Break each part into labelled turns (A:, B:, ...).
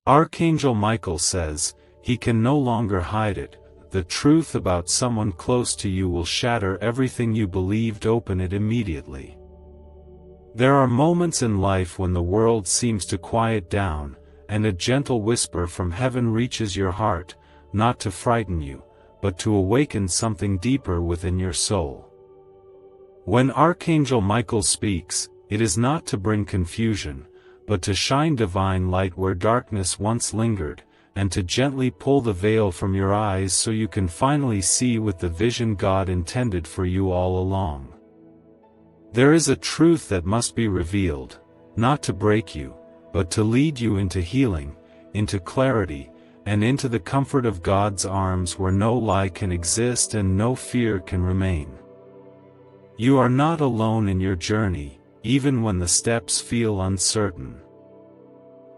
A: Archangel Michael says, he can no longer hide it. The truth about someone close to you will shatter everything you believed. Open it immediately. There are moments in life when the world seems to quiet down, and a gentle whisper from heaven reaches your heart, not to frighten you, but to awaken something deeper within your soul. When Archangel Michael speaks, it is not to bring confusion, but to shine divine light where darkness once lingered, and to gently pull the veil from your eyes so you can finally see with the vision God intended for you all along. There is a truth that must be revealed, not to break you, but to lead you into healing, into clarity, and into the comfort of God's arms where no lie can exist and no fear can remain. You are not alone in your journey, even when the steps feel uncertain.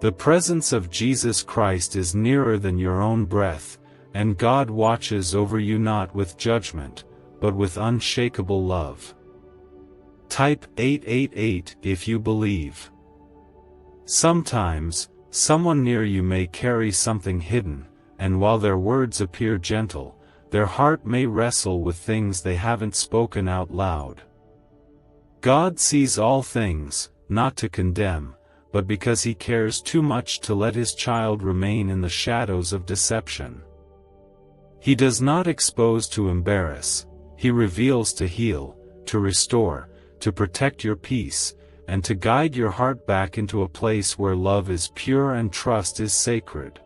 A: The presence of Jesus Christ is nearer than your own breath, and God watches over you not with judgment, but with unshakable love. Type 888 if you believe. Sometimes, someone near you may carry something hidden, and while their words appear gentle, their heart may wrestle with things they haven't spoken out loud. God sees all things, not to condemn, but because He cares too much to let His child remain in the shadows of deception. He does not expose to embarrass, He reveals to heal, to restore, to protect your peace, and to guide your heart back into a place where love is pure and trust is sacred.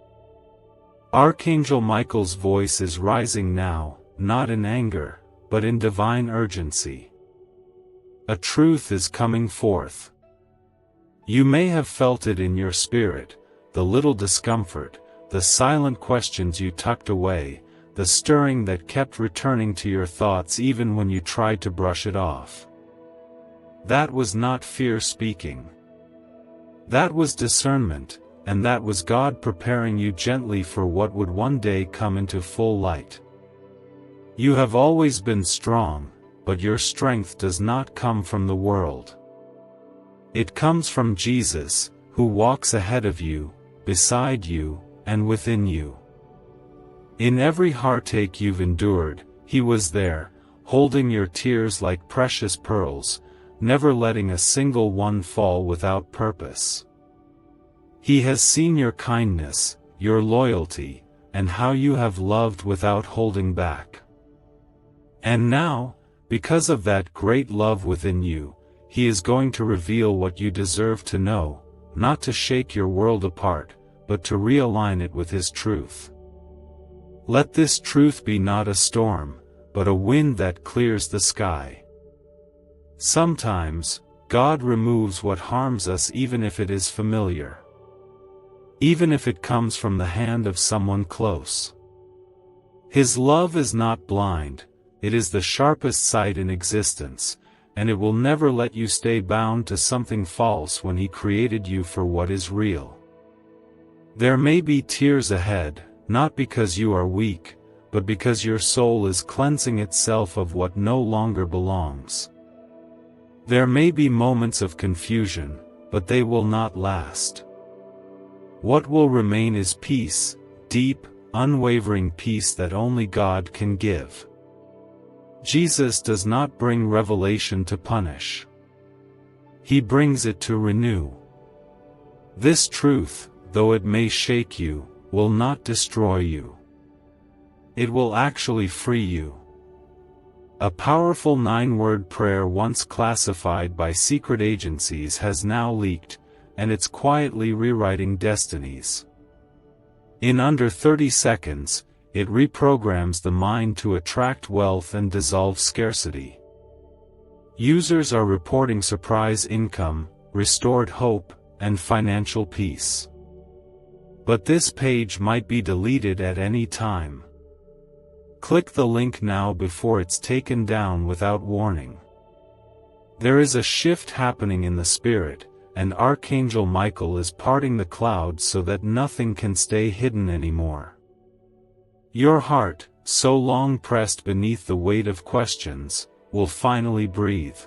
A: Archangel Michael's voice is rising now, not in anger, but in divine urgency. A truth is coming forth. You may have felt it in your spirit, the little discomfort, the silent questions you tucked away, the stirring that kept returning to your thoughts even when you tried to brush it off. That was not fear speaking. That was discernment, and that was God preparing you gently for what would one day come into full light. You have always been strong, but your strength does not come from the world. It comes from Jesus, who walks ahead of you, beside you, and within you. In every heartache you've endured, He was there, holding your tears like precious pearls, never letting a single one fall without purpose. He has seen your kindness, your loyalty, and how you have loved without holding back. And now, because of that great love within you, He is going to reveal what you deserve to know, not to shake your world apart, but to realign it with His truth. Let this truth be not a storm, but a wind that clears the sky. Sometimes, God removes what harms us even if it is familiar. Even if it comes from the hand of someone close. His love is not blind, it is the sharpest sight in existence, and it will never let you stay bound to something false when He created you for what is real. There may be tears ahead, not because you are weak, but because your soul is cleansing itself of what no longer belongs. There may be moments of confusion, but they will not last. What will remain is peace, deep, unwavering peace that only God can give. Jesus does not bring revelation to punish. He brings it to renew. This truth, though it may shake you, will not destroy you. It will actually free you. A powerful 9-word prayer once classified by secret agencies has now leaked, and it's quietly rewriting destinies. In under 30 seconds, it reprograms the mind to attract wealth and dissolve scarcity. Users are reporting surprise income, restored hope, and financial peace. But this page might be deleted at any time. Click the link now before it's taken down without warning. There is a shift happening in the spirit, and Archangel Michael is parting the clouds so that nothing can stay hidden anymore. Your heart, so long pressed beneath the weight of questions, will finally breathe.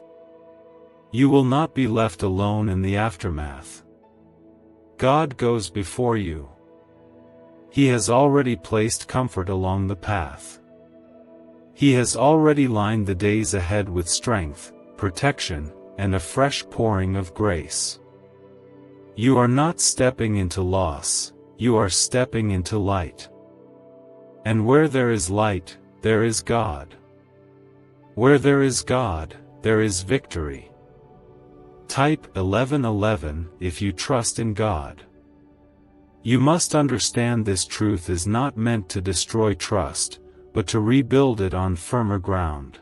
A: You will not be left alone in the aftermath. God goes before you, He has already placed comfort along the path. He has already lined the days ahead with strength, protection, and a fresh pouring of grace. You are not stepping into loss, you are stepping into light. And where there is light, there is God. Where there is God, there is victory. Type 1111 if you trust in God. You must understand this truth is not meant to destroy trust, but to rebuild it on firmer ground.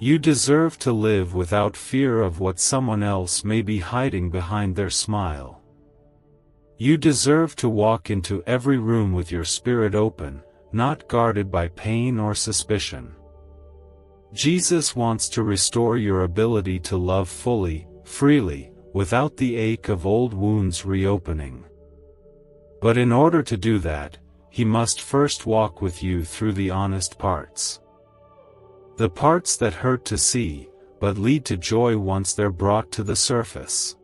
A: You deserve to live without fear of what someone else may be hiding behind their smile. You deserve to walk into every room with your spirit open, not guarded by pain or suspicion. Jesus wants to restore your ability to love fully, freely, without the ache of old wounds reopening. But in order to do that, He must first walk with you through the honest parts. The parts that hurt to see, but lead to joy once they're brought to the surface.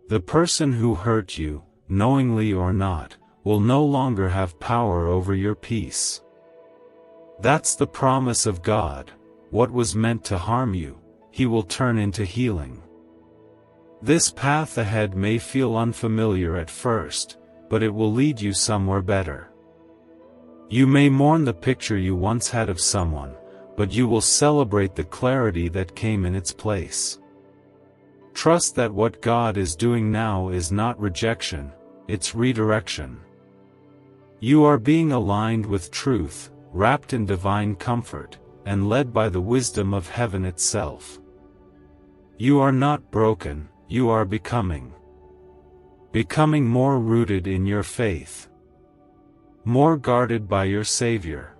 A: The person who hurt you, knowingly or not, will no longer have power over your peace. That's the promise of God. What was meant to harm you, He will turn into healing. This path ahead may feel unfamiliar at first, but it will lead you somewhere better. You may mourn the picture you once had of someone, but you will celebrate the clarity that came in its place. Trust that what God is doing now is not rejection, it's redirection. You are being aligned with truth, wrapped in divine comfort, and led by the wisdom of heaven itself. You are not broken, you are becoming. Becoming more rooted in your faith. More guarded by your Savior.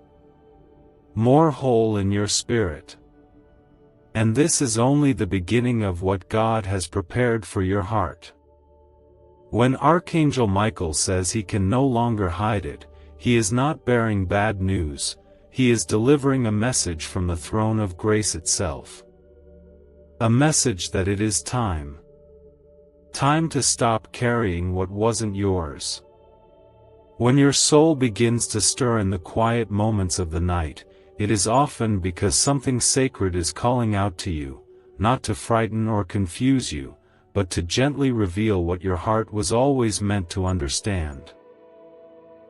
A: More whole in your spirit. And this is only the beginning of what God has prepared for your heart. When Archangel Michael says he can no longer hide it, he is not bearing bad news, he is delivering a message from the throne of grace itself. A message that it is time. Time to stop carrying what wasn't yours. When your soul begins to stir in the quiet moments of the night, it is often because something sacred is calling out to you, not to frighten or confuse you, but to gently reveal what your heart was always meant to understand.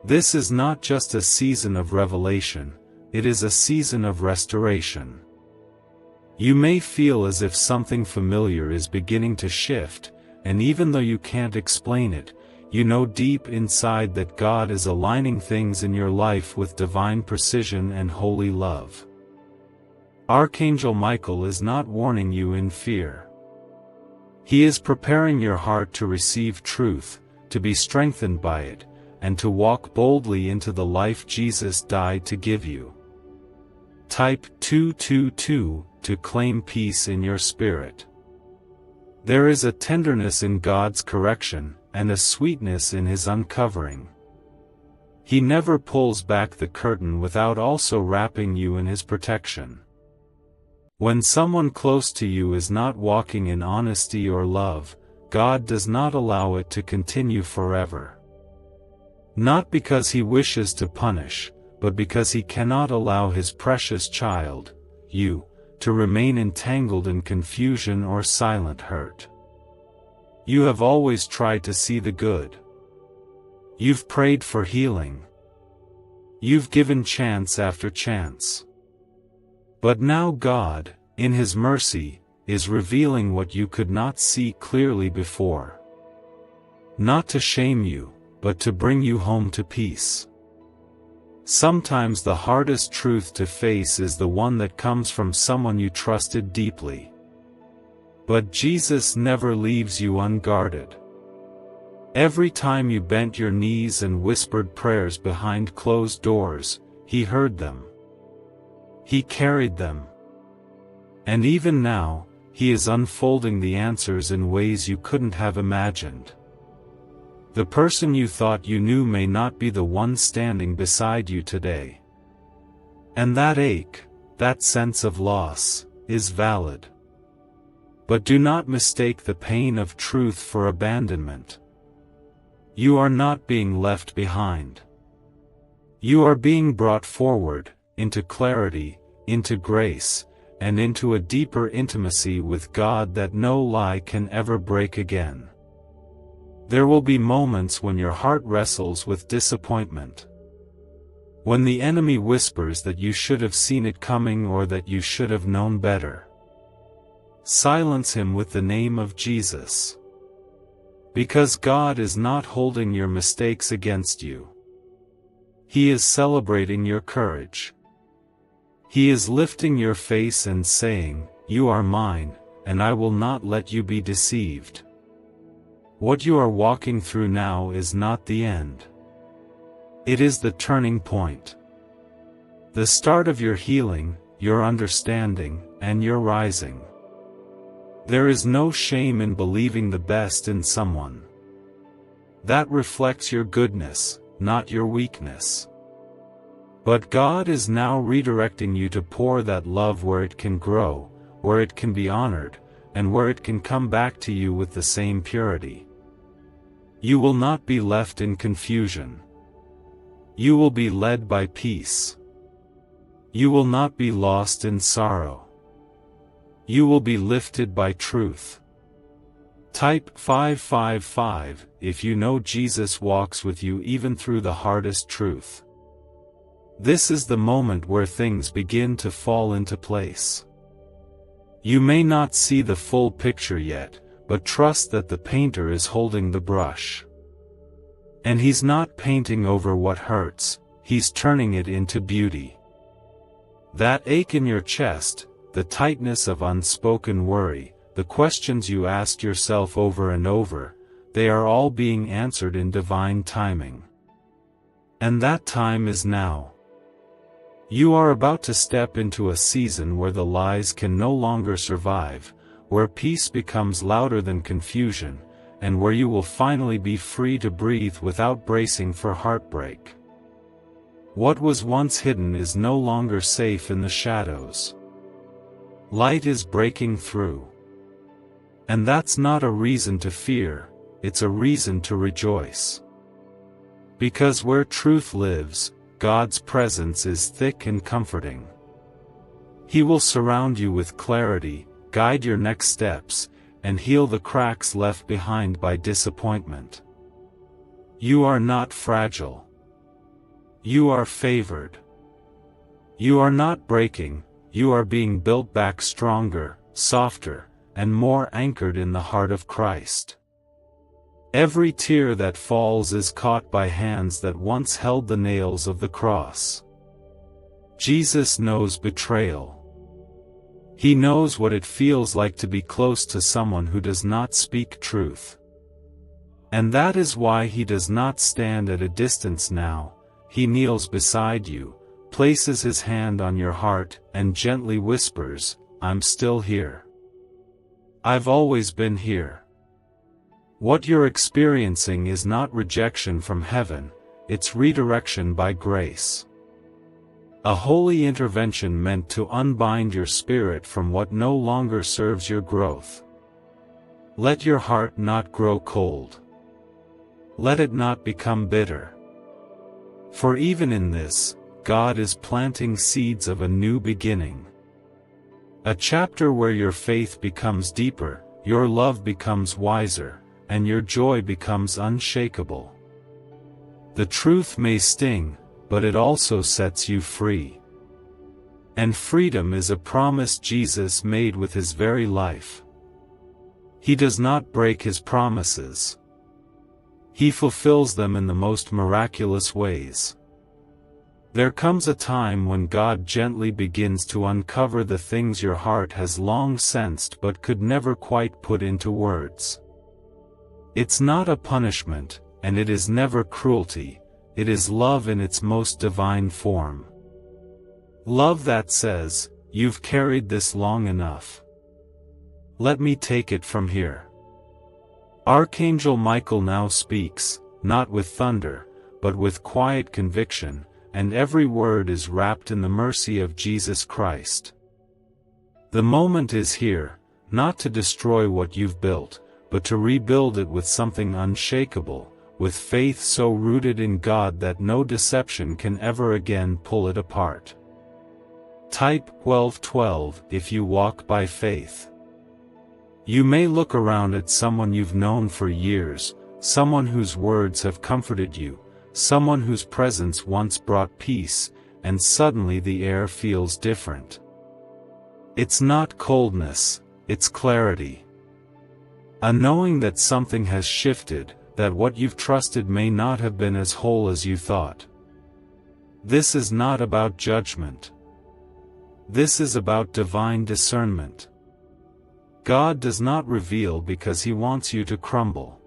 A: This is not just a season of revelation, it is a season of restoration. You may feel as if something familiar is beginning to shift, and even though you can't explain it, you know deep inside that God is aligning things in your life with divine precision and holy love. Archangel Michael is not warning you in fear. He is preparing your heart to receive truth, to be strengthened by it, and to walk boldly into the life Jesus died to give you. Type 222 to claim peace in your spirit. There is a tenderness in God's correction, and a sweetness in His uncovering. He never pulls back the curtain without also wrapping you in His protection. When someone close to you is not walking in honesty or love, God does not allow it to continue forever. Not because He wishes to punish, but because He cannot allow His precious child, you, to remain entangled in confusion or silent hurt. You have always tried to see the good. You've prayed for healing. You've given chance after chance. But now God, in His mercy, is revealing what you could not see clearly before. Not to shame you, but to bring you home to peace. Sometimes the hardest truth to face is the one that comes from someone you trusted deeply. But Jesus never leaves you unguarded. Every time you bent your knees and whispered prayers behind closed doors, He heard them. He carried them. And even now, He is unfolding the answers in ways you couldn't have imagined. The person you thought you knew may not be the one standing beside you today. And that ache, that sense of loss, is valid. But do not mistake the pain of truth for abandonment. You are not being left behind. You are being brought forward, into clarity, into grace, and into a deeper intimacy with God that no lie can ever break again. There will be moments when your heart wrestles with disappointment. When the enemy whispers that you should have seen it coming or that you should have known better. Silence him with the name of Jesus. Because God is not holding your mistakes against you. He is celebrating your courage. He is lifting your face and saying, "You are mine, and I will not let you be deceived." What you are walking through now is not the end. It is the turning point. The start of your healing, your understanding, and your rising. There is no shame in believing the best in someone. That reflects your goodness, not your weakness. But God is now redirecting you to pour that love where it can grow, where it can be honored, and where it can come back to you with the same purity. You will not be left in confusion. You will be led by peace. You will not be lost in sorrow. You will be lifted by truth. Type 555 if you know Jesus walks with you even through the hardest truth. This is the moment where things begin to fall into place. You may not see the full picture yet, but trust that the painter is holding the brush. And he's not painting over what hurts, he's turning it into beauty. That ache in your chest, the tightness of unspoken worry, the questions you ask yourself over and over, they are all being answered in divine timing. And that time is now. You are about to step into a season where the lies can no longer survive, where peace becomes louder than confusion, and where you will finally be free to breathe without bracing for heartbreak. What was once hidden is no longer safe in the shadows. Light is breaking through. And that's not a reason to fear, it's a reason to rejoice. Because where truth lives, God's presence is thick and comforting. He will surround you with clarity, guide your next steps, and heal the cracks left behind by disappointment. You are not fragile. You are favored. You are not breaking, you are being built back stronger, softer, and more anchored in the heart of Christ. Every tear that falls is caught by hands that once held the nails of the cross. Jesus knows betrayal. He knows what it feels like to be close to someone who does not speak truth. And that is why he does not stand at a distance now, he kneels beside you, places his hand on your heart, and gently whispers, "I'm still here. I've always been here." What you're experiencing is not rejection from heaven, it's redirection by grace. A holy intervention meant to unbind your spirit from what no longer serves your growth. Let your heart not grow cold. Let it not become bitter. For even in this, God is planting seeds of a new beginning. A chapter where your faith becomes deeper, your love becomes wiser, and your joy becomes unshakable. The truth may sting, but it also sets you free. And freedom is a promise Jesus made with his very life. He does not break his promises. He fulfills them in the most miraculous ways. There comes a time when God gently begins to uncover the things your heart has long sensed but could never quite put into words. It's not a punishment, and it is never cruelty. It is love in its most divine form. Love that says, "You've carried this long enough. Let me take it from here." Archangel Michael now speaks, not with thunder, but with quiet conviction, and every word is wrapped in the mercy of Jesus Christ. The moment is here, not to destroy what you've built, but to rebuild it with something unshakable, with faith so rooted in God that no deception can ever again pull it apart. Type 1212 if you walk by faith. You may look around at someone you've known for years, someone whose words have comforted you, someone whose presence once brought peace, and suddenly the air feels different. It's not coldness, it's clarity. A knowing that something has shifted, that what you've trusted may not have been as whole as you thought. This is not about judgment. This is about divine discernment. God does not reveal because He wants you to crumble.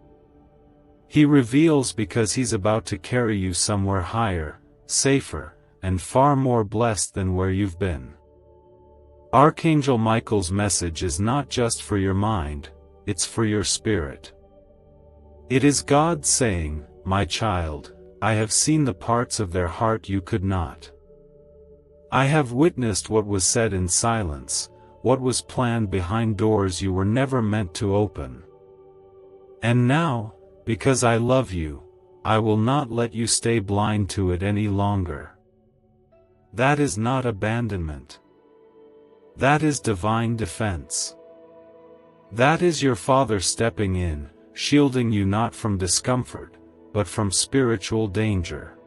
A: He reveals because He's about to carry you somewhere higher, safer, and far more blessed than where you've been. Archangel Michael's message is not just for your mind, it's for your spirit. It is God saying, "My child, I have seen the parts of their heart you could not. I have witnessed what was said in silence, what was planned behind doors you were never meant to open. And now, because I love you, I will not let you stay blind to it any longer." That is not abandonment. That is divine defense. That is your Father stepping in, shielding you not from discomfort, but from spiritual danger.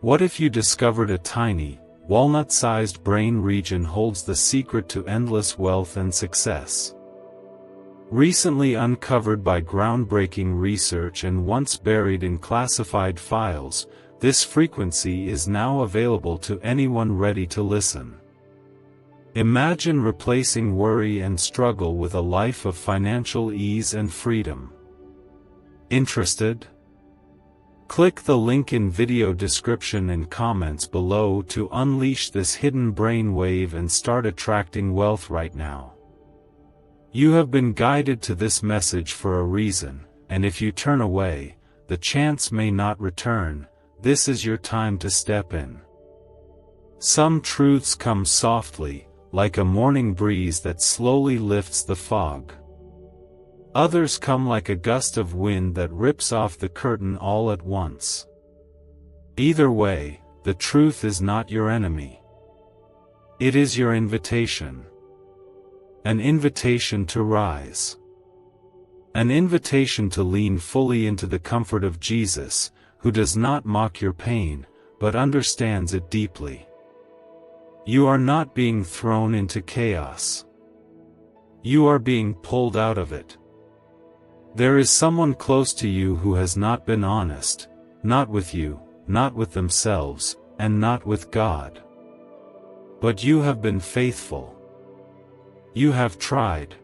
A: What if you discovered a tiny, walnut-sized brain region holds the secret to endless wealth and success? Recently uncovered by groundbreaking research and once buried in classified files, this frequency is now available to anyone ready to listen. Imagine replacing worry and struggle with a life of financial ease and freedom. Interested? Click the link in video description and comments below to unleash this hidden brain wave and start attracting wealth right now. You have been guided to this message for a reason, and if you turn away, the chance may not return. This is your time to step in. Some truths come softly, like a morning breeze that slowly lifts the fog. Others come like a gust of wind that rips off the curtain all at once. Either way, the truth is not your enemy. It is your invitation. An invitation to rise. An invitation to lean fully into the comfort of Jesus, who does not mock your pain, but understands it deeply. You are not being thrown into chaos. You are being pulled out of it. There is someone close to you who has not been honest, not with you, not with themselves, and not with God. But you have been faithful. You have tried.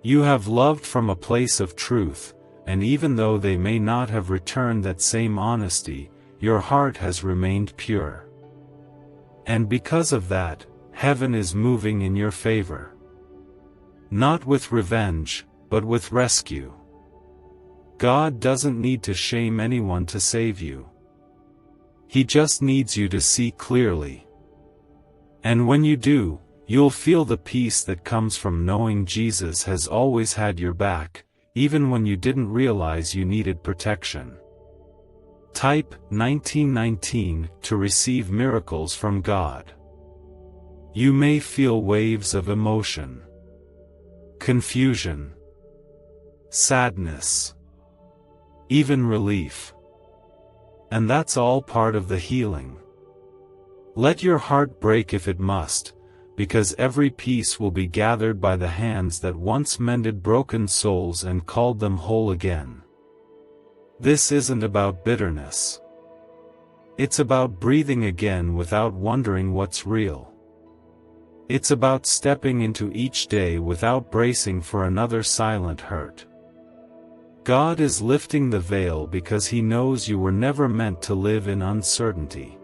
A: You have loved from a place of truth, and even though they may not have returned that same honesty, your heart has remained pure. And because of that, heaven is moving in your favor. Not with revenge, but with rescue. God doesn't need to shame anyone to save you. He just needs you to see clearly. And when you do, you'll feel the peace that comes from knowing Jesus has always had your back, even when you didn't realize you needed protection. Type 1919 to receive miracles from God. You may feel waves of emotion, confusion, sadness, even relief. And that's all part of the healing. Let your heart break if it must, because every piece will be gathered by the hands that once mended broken souls and called them whole again. This isn't about bitterness. It's about breathing again without wondering what's real. It's about stepping into each day without bracing for another silent hurt. God is lifting the veil because He knows you were never meant to live in uncertainty.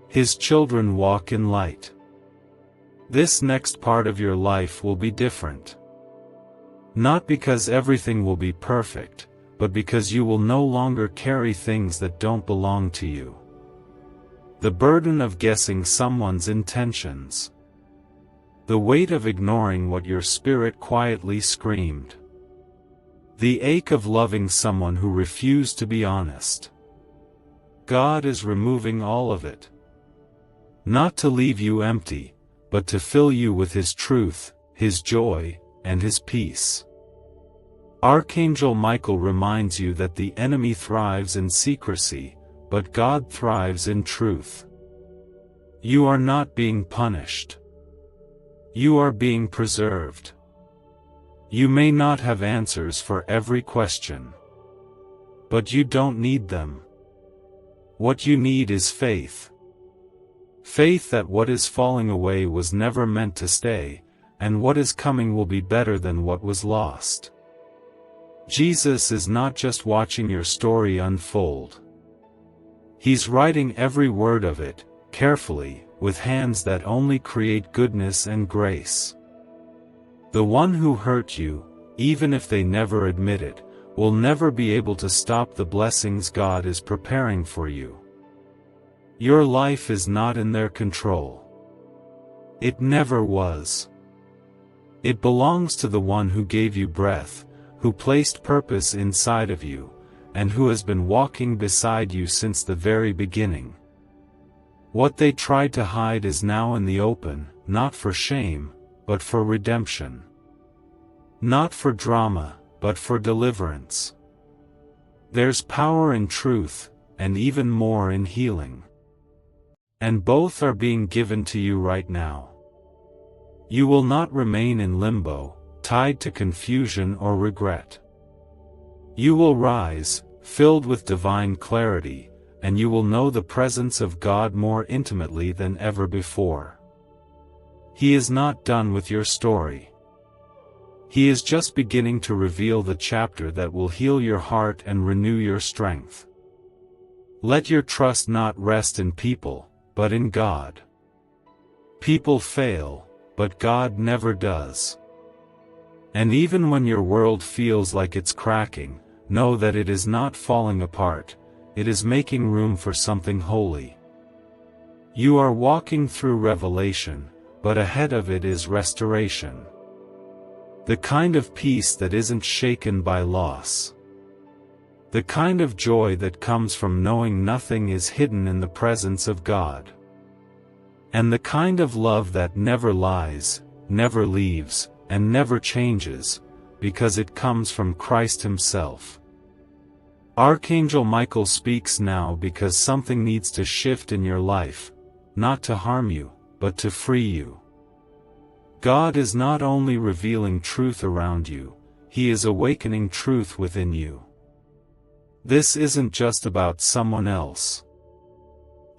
A: His children walk in light. This next part of your life will be different. Not because everything will be perfect, but because you will no longer carry things that don't belong to you. The burden of guessing someone's intentions. The weight of ignoring what your spirit quietly screamed. The ache of loving someone who refused to be honest. God is removing all of it. Not to leave you empty, but to fill you with His truth, His joy, and His peace. Archangel Michael reminds you that the enemy thrives in secrecy, but God thrives in truth. You are not being punished. You are being preserved. You may not have answers for every question. But you don't need them. What you need is faith. Faith that what is falling away was never meant to stay, and what is coming will be better than what was lost. Jesus is not just watching your story unfold. He's writing every word of it, carefully, with hands that only create goodness and grace. The one who hurt you, even if they never admit it, will never be able to stop the blessings God is preparing for you. Your life is not in their control. It never was. It belongs to the one who gave you breath, who placed purpose inside of you, and who has been walking beside you since the very beginning. What they tried to hide is now in the open, not for shame, but for redemption. Not for drama, but for deliverance. There's power in truth, and even more in healing. And both are being given to you right now. You will not remain in limbo, tied to confusion or regret. You will rise, filled with divine clarity, and you will know the presence of God more intimately than ever before. He is not done with your story. He is just beginning to reveal the chapter that will heal your heart and renew your strength. Let your trust not rest in people, but in God. People fail, but God never does. And even when your world feels like it's cracking, know that it is not falling apart, it is making room for something holy. You are walking through revelation, but ahead of it is restoration. The kind of peace that isn't shaken by loss. The kind of joy that comes from knowing nothing is hidden in the presence of God. And the kind of love that never lies, never leaves, and never changes, because it comes from Christ Himself. Archangel Michael speaks now because something needs to shift in your life, not to harm you, but to free you. God is not only revealing truth around you, He is awakening truth within you. This isn't just about someone else.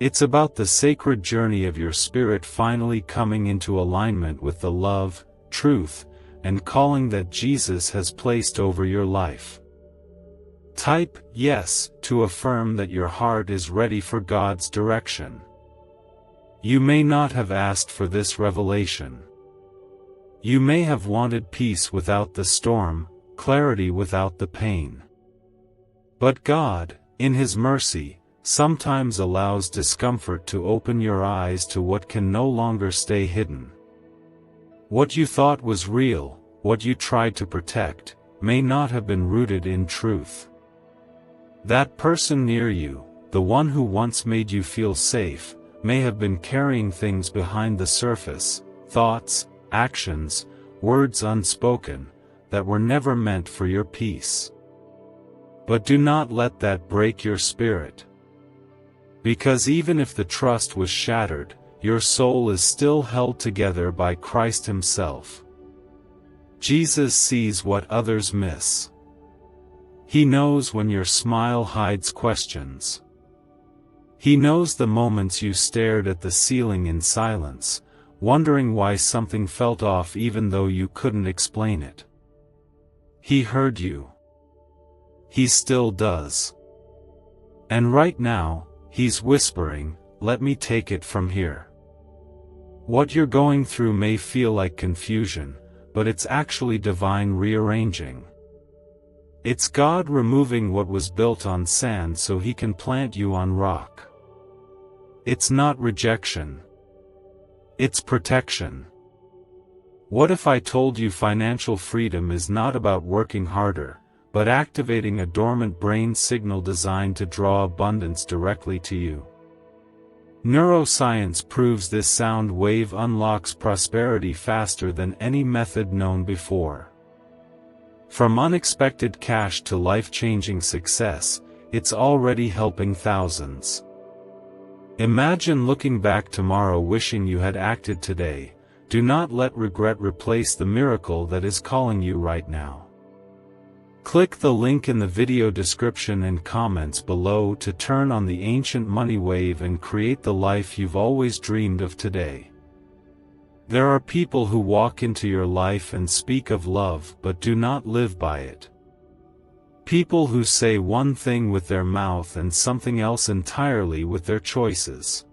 A: It's about the sacred journey of your spirit finally coming into alignment with the love, truth, and calling that Jesus has placed over your life. Type yes to affirm that your heart is ready for God's direction. You may not have asked for this revelation. You may have wanted peace without the storm, clarity without the pain. But God, in His mercy, sometimes allows discomfort to open your eyes to what can no longer stay hidden. What you thought was real, what you tried to protect, may not have been rooted in truth. That person near you, the one who once made you feel safe, may have been carrying things behind the surface, thoughts, actions, words unspoken, that were never meant for your peace. But do not let that break your spirit. Because even if the trust was shattered, your soul is still held together by Christ Himself. Jesus sees what others miss. He knows when your smile hides questions. He knows the moments you stared at the ceiling in silence, wondering why something felt off even though you couldn't explain it. He heard you. He still does. And right now, He's whispering, "Let me take it from here." What you're going through may feel like confusion, but it's actually divine rearranging. It's God removing what was built on sand so He can plant you on rock. It's not rejection. It's protection. What if I told you financial freedom is not about working harder, but activating a dormant brain signal designed to draw abundance directly to you. Neuroscience proves this sound wave unlocks prosperity faster than any method known before. From unexpected cash to life-changing success, it's already helping thousands. Imagine looking back tomorrow wishing you had acted today. Do not let regret replace the miracle that is calling you right now. Click the link in the video description and comments below to turn on the ancient money wave and create the life you've always dreamed of today. There are people who walk into your life and speak of love but do not live by it. People who say one thing with their mouth and something else entirely with their choices.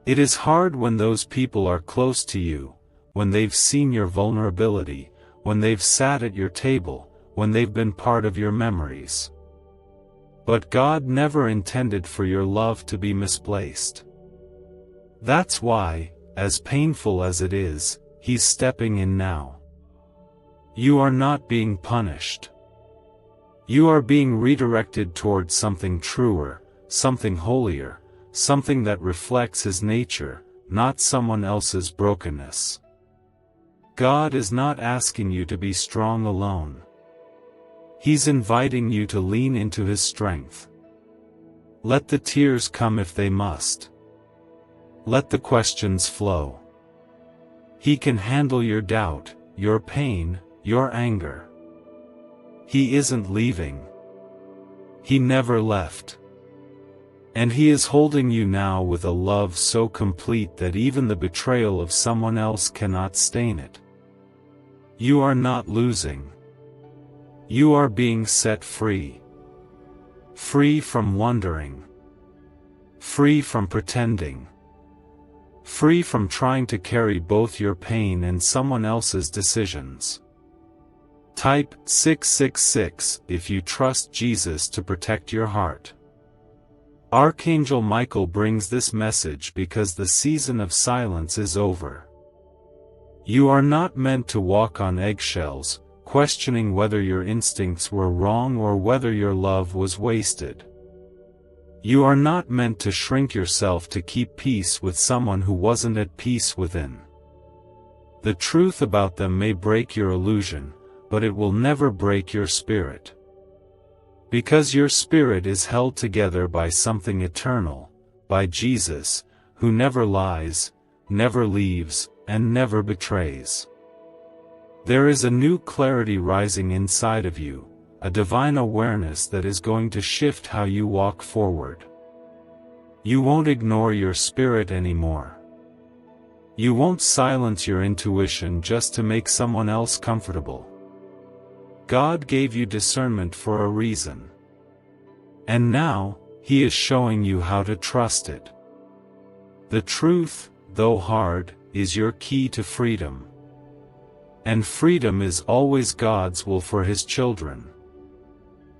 A: It is hard when those people are close to you, when they've seen your vulnerability, when they've sat at your table, when they've been part of your memories. But God never intended for your love to be misplaced. That's why, as painful as it is, He's stepping in now. You are not being punished. You are being redirected towards something truer, something holier, something that reflects His nature, not someone else's brokenness. God is not asking you to be strong alone. He's inviting you to lean into His strength. Let the tears come if they must. Let the questions flow. He can handle your doubt, your pain, your anger. He isn't leaving. He never left. And He is holding you now with a love so complete that even the betrayal of someone else cannot stain it. You are not losing. You are being set free. Free from wondering. Free from pretending. Free from trying to carry both your pain and someone else's decisions. Type 666 if you trust Jesus to protect your heart. Archangel Michael brings this message because the season of silence is over. You are not meant to walk on eggshells, questioning whether your instincts were wrong or whether your love was wasted. You are not meant to shrink yourself to keep peace with someone who wasn't at peace within. The truth about them may break your illusion, but it will never break your spirit. Because your spirit is held together by something eternal, by Jesus, who never lies, never leaves, and never betrays. There is a new clarity rising inside of you, a divine awareness that is going to shift how you walk forward. You won't ignore your spirit anymore. You won't silence your intuition just to make someone else comfortable. God gave you discernment for a reason. And now, He is showing you how to trust it. The truth, though hard, is your key to freedom. And freedom is always God's will for His children.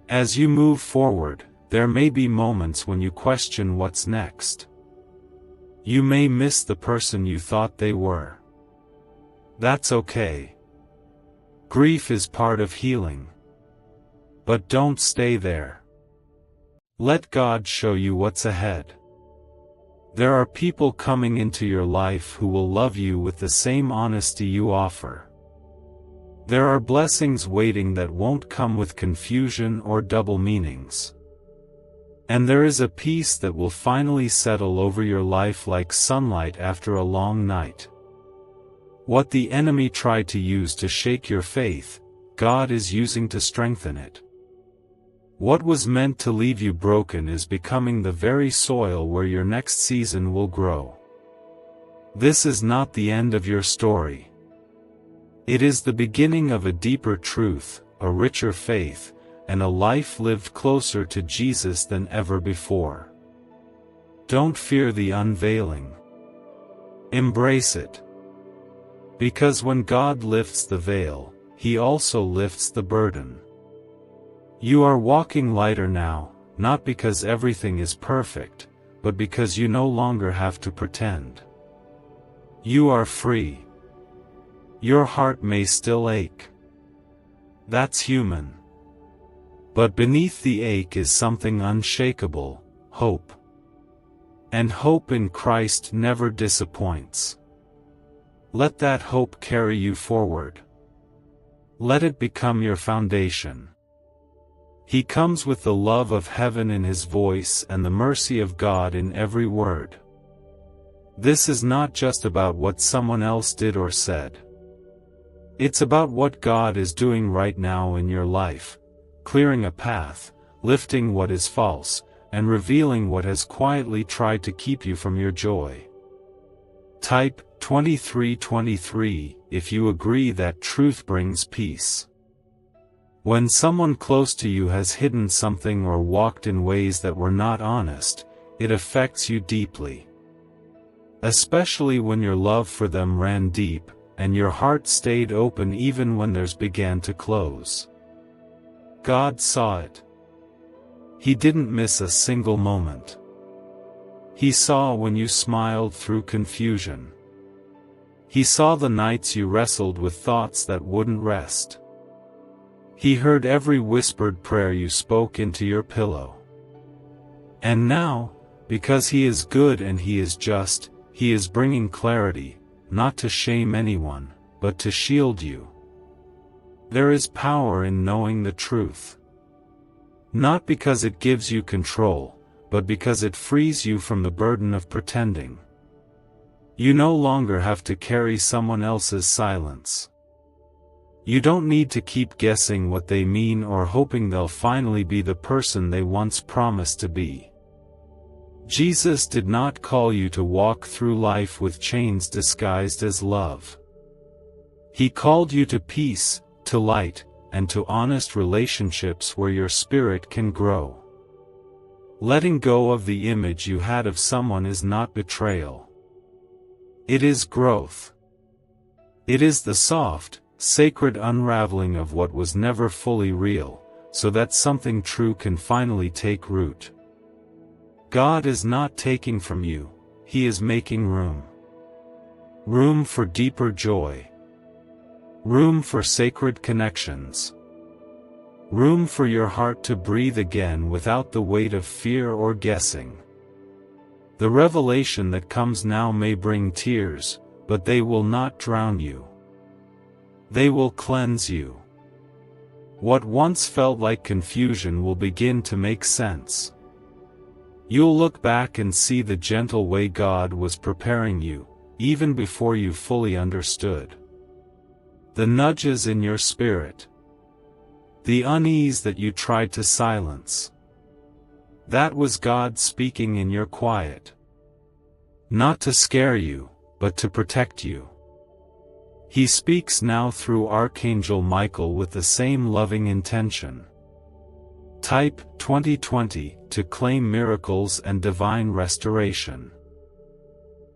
A: As you move forward, there may be moments when you question what's next. You may miss the person you thought they were. That's okay. Grief is part of healing. But don't stay there. Let God show you what's ahead. There are people coming into your life who will love you with the same honesty you offer. There are blessings waiting that won't come with confusion or double meanings. And there is a peace that will finally settle over your life like sunlight after a long night. What the enemy tried to use to shake your faith, God is using to strengthen it. What was meant to leave you broken is becoming the very soil where your next season will grow. This is not the end of your story. It is the beginning of a deeper truth, a richer faith, and a life lived closer to Jesus than ever before. Don't fear the unveiling. Embrace it. Because when God lifts the veil, He also lifts the burden. You are walking lighter now, not because everything is perfect, but because you no longer have to pretend. You are free. Your heart may still ache. That's human. But beneath the ache is something unshakable: hope. And hope in Christ never disappoints. Let that hope carry you forward. Let it become your foundation. He comes with the love of heaven in his voice and the mercy of God in every word. This is not just about what someone else did or said. It's about what God is doing right now in your life, clearing a path, lifting what is false, and revealing what has quietly tried to keep you from your joy. Type 2323 if you agree that truth brings peace. When someone close to you has hidden something or walked in ways that were not honest, it affects you deeply. Especially when your love for them ran deep, and your heart stayed open even when theirs began to close. God saw it. He didn't miss a single moment. He saw when you smiled through confusion. He saw the nights you wrestled with thoughts that wouldn't rest. He heard every whispered prayer you spoke into your pillow. And now, because He is good and He is just, He is bringing clarity, not to shame anyone, but to shield you. There is power in knowing the truth. Not because it gives you control, but because it frees you from the burden of pretending. You no longer have to carry someone else's silence. You don't need to keep guessing what they mean or hoping they'll finally be the person they once promised to be. Jesus did not call you to walk through life with chains disguised as love. He called you to peace, to light, and to honest relationships where your spirit can grow. Letting go of the image you had of someone is not betrayal. It is growth. It is the soft, sacred unraveling of what was never fully real, so that something true can finally take root. God is not taking from you, He is making room. Room for deeper joy. Room for sacred connections. Room for your heart to breathe again without the weight of fear or guessing. The revelation that comes now may bring tears, but they will not drown you. They will cleanse you. What once felt like confusion will begin to make sense. You'll look back and see the gentle way God was preparing you, even before you fully understood. The nudges in your spirit. The unease that you tried to silence. That was God speaking in your quiet. Not to scare you, but to protect you. He speaks now through Archangel Michael with the same loving intention. Type 2020 to claim miracles and divine restoration.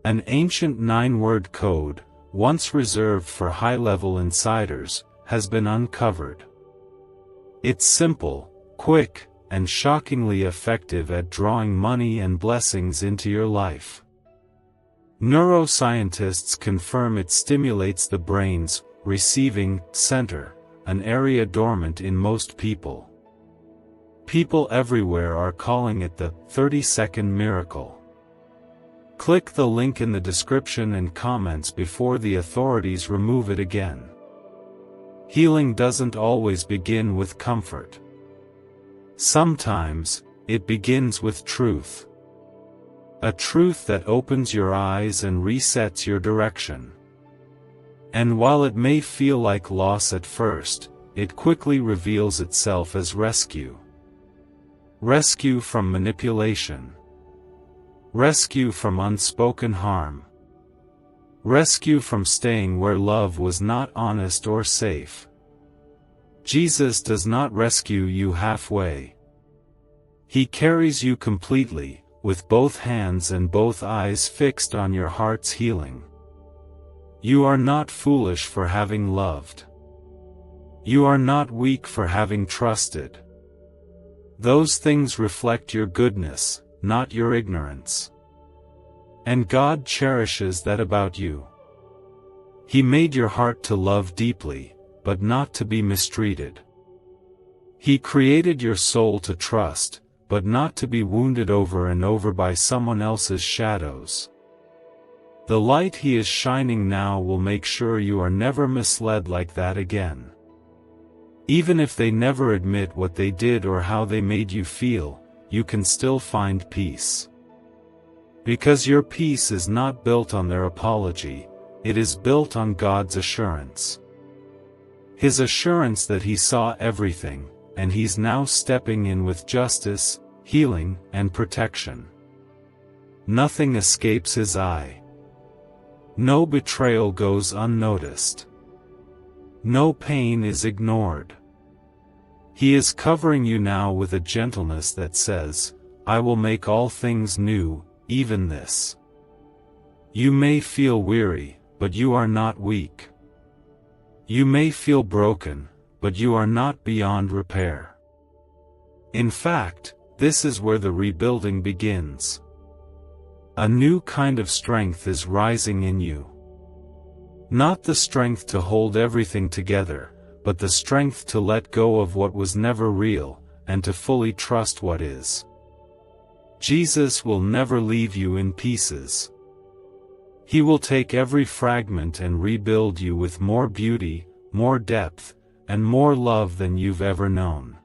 A: An ancient 9-word code, once reserved for high-level insiders, has been uncovered. It's simple, quick, and shockingly effective at drawing money and blessings into your life. Neuroscientists confirm it stimulates the brain's receiving center, an area dormant in most people. People everywhere are calling it the 30-second miracle. Click the link in the description and comments before the authorities remove it again. Healing doesn't always begin with comfort. Sometimes, it begins with truth. A truth that opens your eyes and resets your direction. And while it may feel like loss at first, it quickly reveals itself as rescue. Rescue from manipulation. Rescue from unspoken harm. Rescue from staying where love was not honest or safe. Jesus does not rescue you halfway. He carries you completely, with both hands and both eyes fixed on your heart's healing. You are not foolish for having loved. You are not weak for having trusted. Those things reflect your goodness, not your ignorance. And God cherishes that about you. He made your heart to love deeply, but not to be mistreated. He created your soul to trust, but not to be wounded over and over by someone else's shadows. The light He is shining now will make sure you are never misled like that again. Even if they never admit what they did or how they made you feel, you can still find peace. Because your peace is not built on their apology, it is built on God's assurance. His assurance that He saw everything, and He's now stepping in with justice, healing, and protection. Nothing escapes His eye. No betrayal goes unnoticed. No pain is ignored. He is covering you now with a gentleness that says, "I will make all things new, even this." You may feel weary, but you are not weak. You may feel broken, but you are not beyond repair. In fact, this is where the rebuilding begins. A new kind of strength is rising in you. Not the strength to hold everything together, but the strength to let go of what was never real, and to fully trust what is. Jesus will never leave you in pieces. He will take every fragment and rebuild you with more beauty, more depth, and more love than you've ever known.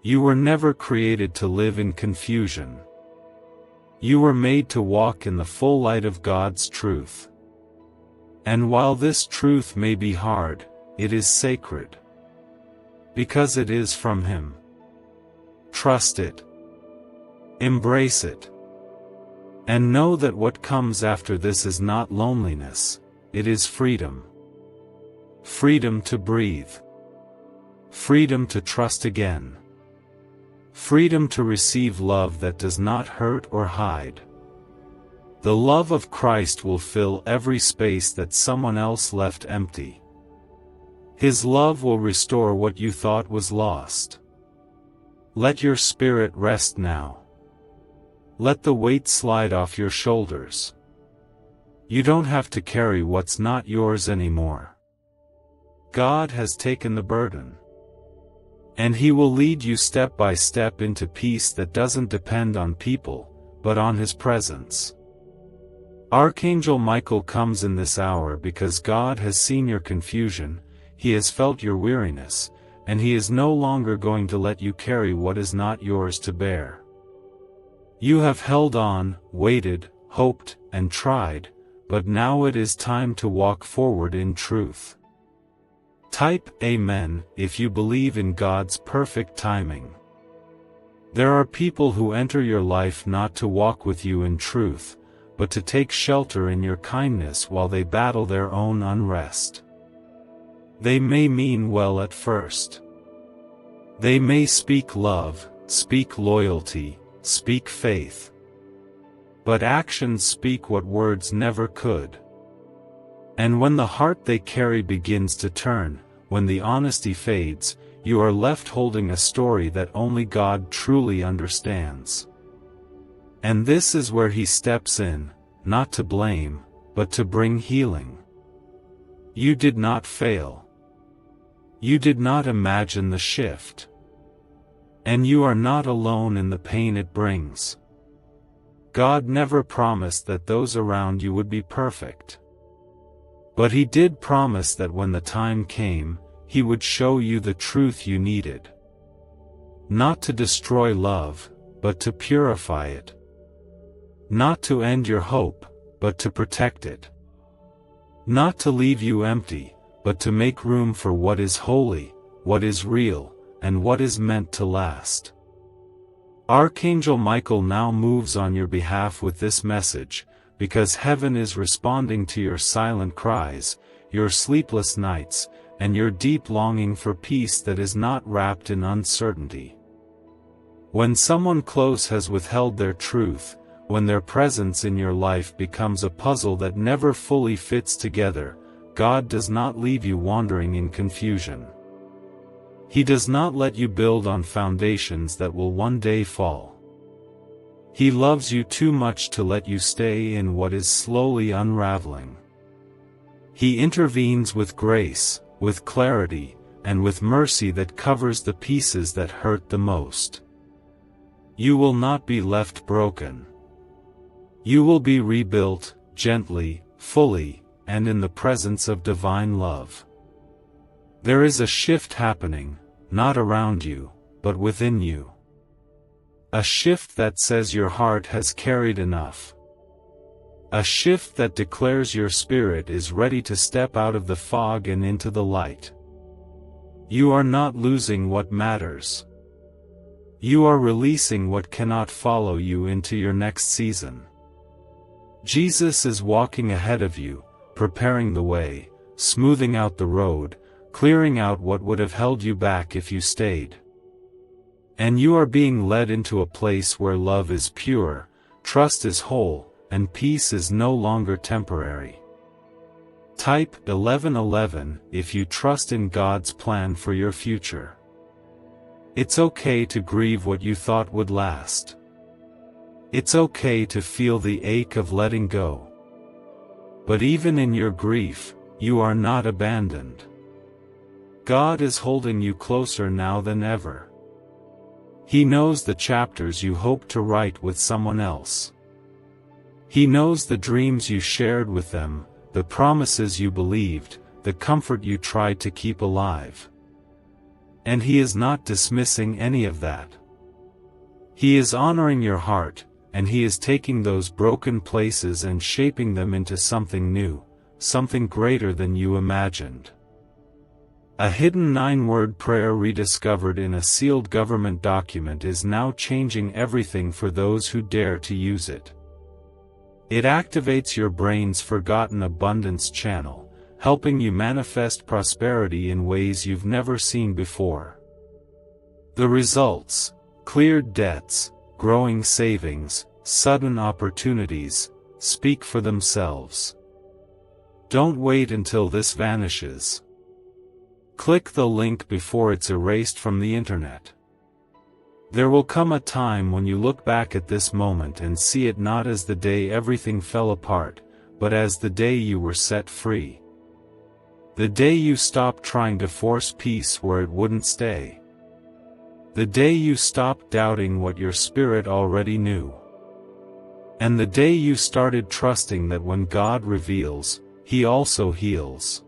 A: You were never created to live in confusion. You were made to walk in the full light of God's truth. And while this truth may be hard, it is sacred. Because it is from Him. Trust it. Embrace it. And know that what comes after this is not loneliness, it is freedom. Freedom to breathe. Freedom to trust again. Freedom to receive love that does not hurt or hide. The love of Christ will fill every space that someone else left empty. His love will restore what you thought was lost. Let your spirit rest now. Let the weight slide off your shoulders. You don't have to carry what's not yours anymore. God has taken the burden. And He will lead you step by step into peace that doesn't depend on people, but on His presence. Archangel Michael comes in this hour because God has seen your confusion, He has felt your weariness, and He is no longer going to let you carry what is not yours to bear. You have held on, waited, hoped, and tried, but now it is time to walk forward in truth. Type Amen if you believe in God's perfect timing. There are people who enter your life not to walk with you in truth, but to take shelter in your kindness while they battle their own unrest. They may mean well at first. They may speak love, speak loyalty, speak faith. But actions speak what words never could. And when the heart they carry begins to turn, when the honesty fades, you are left holding a story that only God truly understands. And this is where He steps in, not to blame, but to bring healing. You did not fail. You did not imagine the shift. And you are not alone in the pain it brings. God never promised that those around you would be perfect. But He did promise that when the time came, He would show you the truth you needed. Not to destroy love, but to purify it. Not to end your hope, but to protect it. Not to leave you empty, but to make room for what is holy, what is real, and what is meant to last. Archangel Michael now moves on your behalf with this message, because heaven is responding to your silent cries, your sleepless nights, and your deep longing for peace that is not wrapped in uncertainty. When someone close has withheld their truth, when their presence in your life becomes a puzzle that never fully fits together, God does not leave you wandering in confusion. He does not let you build on foundations that will one day fall. He loves you too much to let you stay in what is slowly unraveling. He intervenes with grace, with clarity, and with mercy that covers the pieces that hurt the most. You will not be left broken. You will be rebuilt, gently, fully, and in the presence of divine love. There is a shift happening, not around you, but within you. A shift that says your heart has carried enough. A shift that declares your spirit is ready to step out of the fog and into the light. You are not losing what matters. You are releasing what cannot follow you into your next season. Jesus is walking ahead of you, preparing the way, smoothing out the road, clearing out what would have held you back if you stayed. And you are being led into a place where love is pure, trust is whole, and peace is no longer temporary. Type 1111 if you trust in God's plan for your future. It's okay to grieve what you thought would last. It's okay to feel the ache of letting go. But even in your grief, you are not abandoned. God is holding you closer now than ever. He knows the chapters you hope to write with someone else. He knows the dreams you shared with them, the promises you believed, the comfort you tried to keep alive. And He is not dismissing any of that. He is honoring your heart, and He is taking those broken places and shaping them into something new, something greater than you imagined. A hidden 9-word prayer rediscovered in a sealed government document is now changing everything for those who dare to use it. It activates your brain's forgotten abundance channel, helping you manifest prosperity in ways you've never seen before. The results: cleared debts, growing savings, sudden opportunities, speak for themselves. Don't wait until this vanishes. Click the link before it's erased from the internet. There will come a time when you look back at this moment and see it not as the day everything fell apart, but as the day you were set free. The day you stopped trying to force peace where it wouldn't stay. The day you stopped doubting what your spirit already knew. And the day you started trusting that when God reveals, He also heals.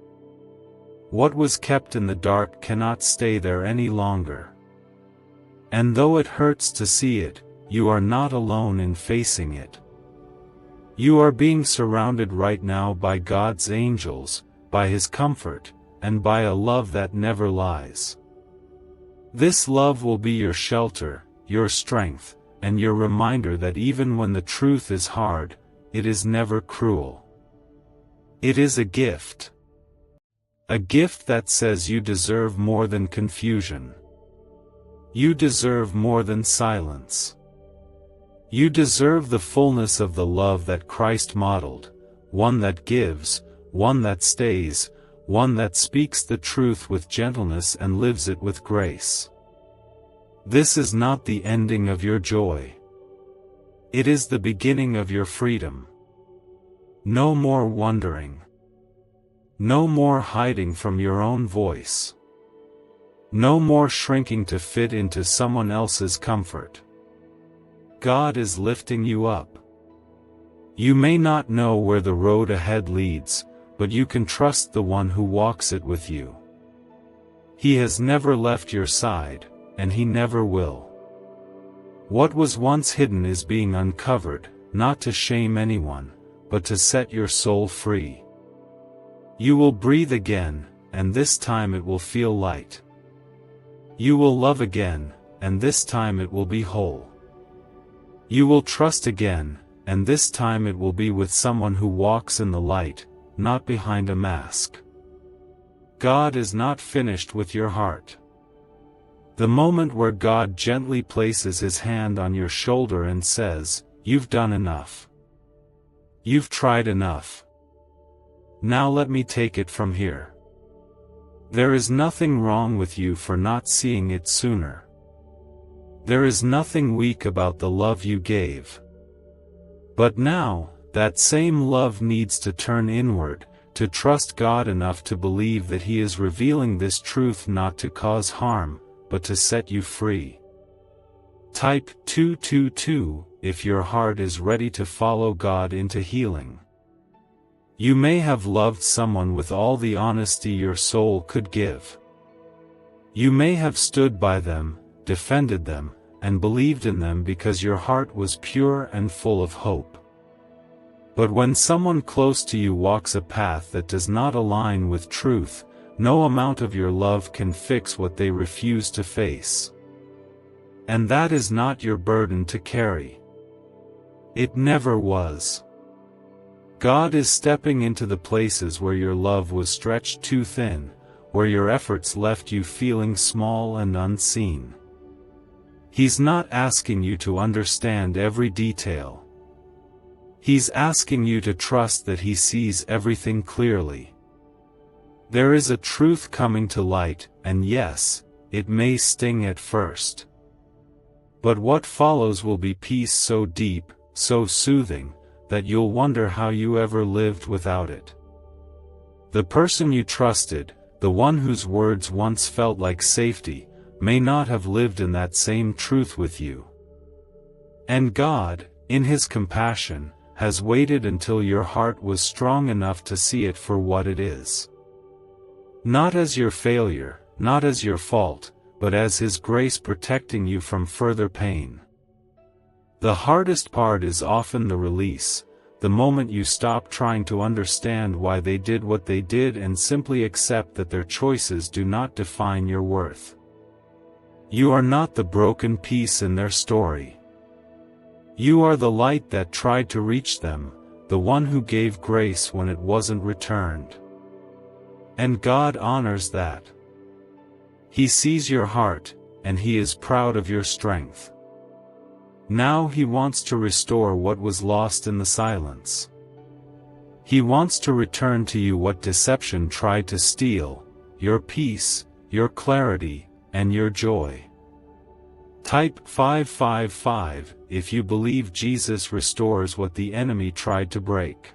A: What was kept in the dark cannot stay there any longer. And though it hurts to see it, you are not alone in facing it. You are being surrounded right now by God's angels, by His comfort, and by a love that never lies. This love will be your shelter, your strength, and your reminder that even when the truth is hard, it is never cruel. It is a gift. A gift that says you deserve more than confusion. You deserve more than silence. You deserve the fullness of the love that Christ modeled, one that gives, one that stays, one that speaks the truth with gentleness and lives it with grace. This is not the ending of your joy. It is the beginning of your freedom. No more wondering. No more hiding from your own voice. No more shrinking to fit into someone else's comfort. God is lifting you up. You may not know where the road ahead leads, but you can trust the one who walks it with you. He has never left your side, and He never will. What was once hidden is being uncovered, not to shame anyone, but to set your soul free. You will breathe again, and this time it will feel light. You will love again, and this time it will be whole. You will trust again, and this time it will be with someone who walks in the light, not behind a mask. God is not finished with your heart. The moment where God gently places His hand on your shoulder and says, "You've done enough. You've tried enough. Now let me take it from here." There is nothing wrong with you for not seeing it sooner. There is nothing weak about the love you gave. But now, that same love needs to turn inward, to trust God enough to believe that He is revealing this truth not to cause harm, but to set you free. Type 222 if your heart is ready to follow God into healing. You may have loved someone with all the honesty your soul could give. You may have stood by them, defended them, and believed in them because your heart was pure and full of hope. But when someone close to you walks a path that does not align with truth, no amount of your love can fix what they refuse to face. And that is not your burden to carry. It never was. God is stepping into the places where your love was stretched too thin, where your efforts left you feeling small and unseen. He's not asking you to understand every detail. He's asking you to trust that He sees everything clearly. There is a truth coming to light, and yes, it may sting at first. But what follows will be peace so deep, so soothing, that you'll wonder how you ever lived without it. The person you trusted, the one whose words once felt like safety, may not have lived in that same truth with you. And God, in His compassion, has waited until your heart was strong enough to see it for what it is. Not as your failure, not as your fault, but as His grace protecting you from further pain. The hardest part is often the release, the moment you stop trying to understand why they did what they did and simply accept that their choices do not define your worth. You are not the broken piece in their story. You are the light that tried to reach them, the one who gave grace when it wasn't returned. And God honors that. He sees your heart, and He is proud of your strength. Now He wants to restore what was lost in the silence. He wants to return to you what deception tried to steal, your peace, your clarity, and your joy. Type 555 if you believe Jesus restores what the enemy tried to break.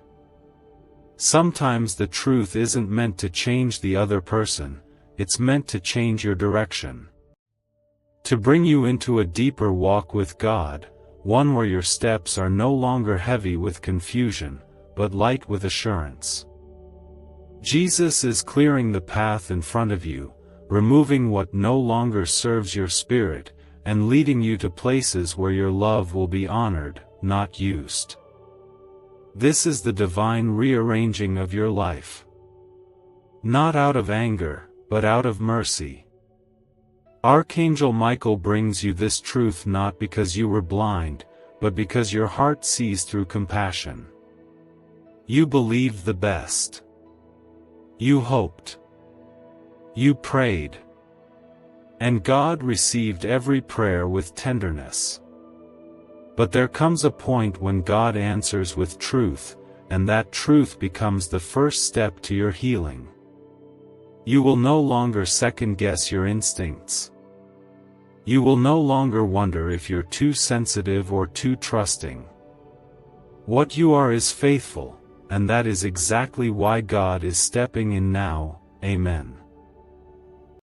A: Sometimes the truth isn't meant to change the other person, it's meant to change your direction. To bring you into a deeper walk with God, one where your steps are no longer heavy with confusion, but light with assurance. Jesus is clearing the path in front of you, removing what no longer serves your spirit, and leading you to places where your love will be honored, not used. This is the divine rearranging of your life. Not out of anger, but out of mercy. Archangel Michael brings you this truth not because you were blind, but because your heart sees through compassion. You believed the best. You hoped. You prayed. And God received every prayer with tenderness. But there comes a point when God answers with truth, and that truth becomes the first step to your healing. You will no longer second-guess your instincts. You will no longer wonder if you're too sensitive or too trusting. What you are is faithful, and that is exactly why God is stepping in now. Amen.